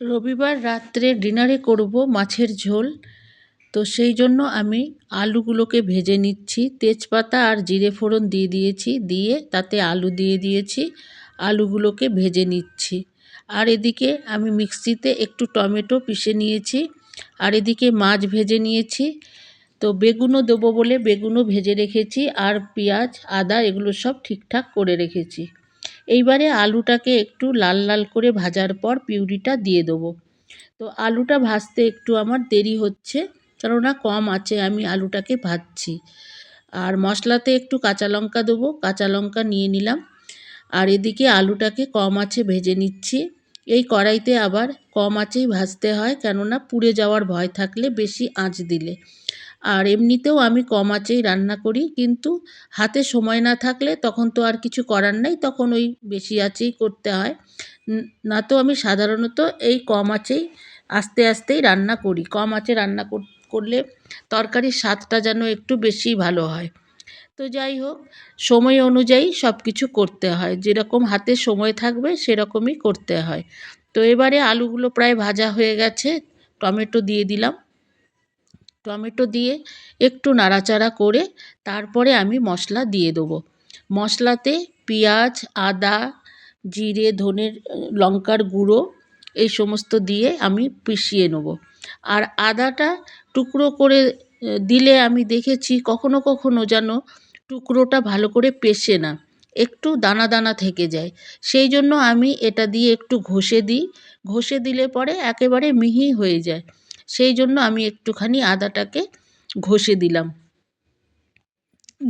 রবিবার রাত্রে ডিনারে করব মাছের ঝোল। তো সেই জন্য আমি আলুগুলোকে ভেজে নিচ্ছি। তেজপাতা আর জিরে ফোড়ন দিয়ে দিয়েছি, দিয়ে তাতে আলু দিয়ে দিয়েছি। আলুগুলোকে ভেজে নিচ্ছি। আর এদিকে আমি মিক্সিতে একটু টমেটো পিষে নিয়েছি। আর এদিকে মাছ ভেজে নিয়েছি। তো বেগুনও দেবো বলে বেগুনও ভেজে রেখেছি, আর পেঁয়াজ আদা এগুলো সব ঠিকঠাক করে রেখেছি। এইবারে আলুটাকে একটু লাল লাল করে ভাজার পর পিউরিটা দিয়ে দেবো। তো আলুটা ভাজতে একটু আমার দেরি হচ্ছে, কেননা কম আছে আমি আলুটাকে ভাজছি। আর মশলাতে একটু কাঁচা লঙ্কা দেবো, কাঁচা লঙ্কা নিয়ে নিলাম। আর এদিকে আলুটাকে কম আঁচে ভেজে নিচ্ছি। এই কড়াইতে আবার কম আঁচেই ভাজতে হয়, কেননা পুড়ে যাওয়ার ভয় থাকলে বেশি আঁচ দিলে। আর এমনিতেও আমি কম আঁচেই রান্না করি, কিন্তু হাতে সময় না থাকলে তখন তো আর কিছু করার নেই, তখন ওই বেশি আঁচেই করতে হয়। না তো আমি সাধারণত এই কম আঁচেই আস্তে আস্তেই রান্না করি। কম আঁচে রান্না করলে তরকারির স্বাদটা যেন একটু বেশি ভালো হয়। তো যাই হোক, সময় অনুযায়ী সব কিছু করতে হয়, যেরকম হাতে সময় থাকবে সেরকমই করতে হয়। তো এবারে আলুগুলো প্রায় ভাজা হয়ে গেছে, টমেটো দিয়ে দিলাম। টমেটো দিয়ে একটু নাড়াচাড়া করে তারপরে আমি মশলা দিয়ে দেবো। মশলাতে পেঁয়াজ, আদা, জিরে, ধনের, লঙ্কার গুঁড়ো এই সমস্ত দিয়ে আমি পিষিয়ে নেব। আর আদাটা টুকরো করে দিলে আমি দেখেছি কখনো কখনো যেন টুকরোটা ভালো করে পেষে না, একটু দানা দানা থেকে যায়। সেই জন্য আমি এটা দিয়ে একটু ঘষে দিই। ঘষে দিলে পরে একেবারে মিহি হয়ে যায়। সেই জন্য আমি একটুখানি আদাটাকে ঘষে দিলাম।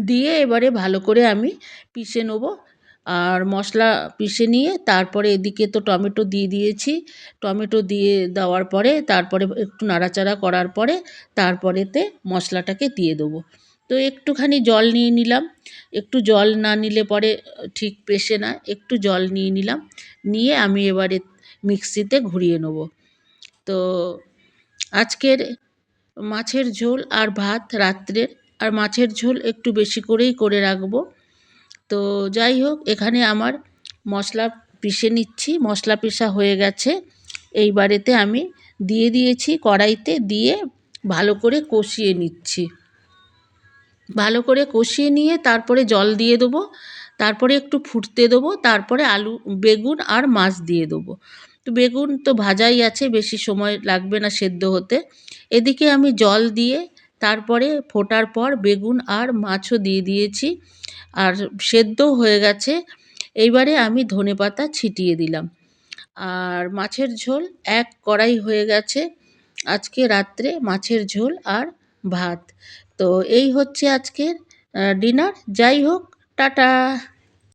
দিয়ে এবারে ভালো করে আমি পিষে নেব। আর মশলা পিষে নিয়ে তারপরে এদিকে তো টমেটো দিয়ে দিয়েছি। টমেটো দিয়ে দেওয়ার পরে তারপরে একটু নাড়াচাড়া করার পরে তারপরেতে মশলাটাকে দিয়ে দেবো। তো একটুখানি জল নিয়ে নিলাম। একটু জল না নিলে পরে ঠিক পেষে না, একটু জল নিয়ে নিলাম। নিয়ে আমি এবারে মিক্সিতে ঘুরিয়ে নেব। তো আজকের মাছের ঝোল আর ভাত রাত্রের, আর মাছের ঝোল একটু বেশি করেই করে রাখবো। তো যাই হোক, এখানে আমার মশলা পিষে নিচ্ছি। মশলা পিষা হয়ে গেছে। এইবারেতে আমি দিয়ে দিয়েছি কড়াইতে, দিয়ে ভালো করে কষিয়ে নিচ্ছি। ভালো করে কষিয়ে নিয়ে তারপরে জল দিয়ে দেবো। তারপরে একটু ফুটতে দেবো। তারপরে আলু, বেগুন আর মাছ দিয়ে দেবো। তো বেগুন তো ভাজাই আছে, বেশি সময় লাগবে না সেদ্ধ হতে। এদিকে আমি জল দিয়ে তারপরে ফোটার পর বেগুন আর মাছও দিয়ে দিয়েছি, আর সেদ্ধও হয়ে গেছে। এইবারে আমি ধনেপাতা ছিটিয়ে দিলাম। আর মাছের ঝোল এক কড়াই হয়ে গেছে। আজকে রাত্রে মাছের ঝোল আর ভাত। তো এই হচ্ছে আজকের ডিনার। যাই হোক, টাটা।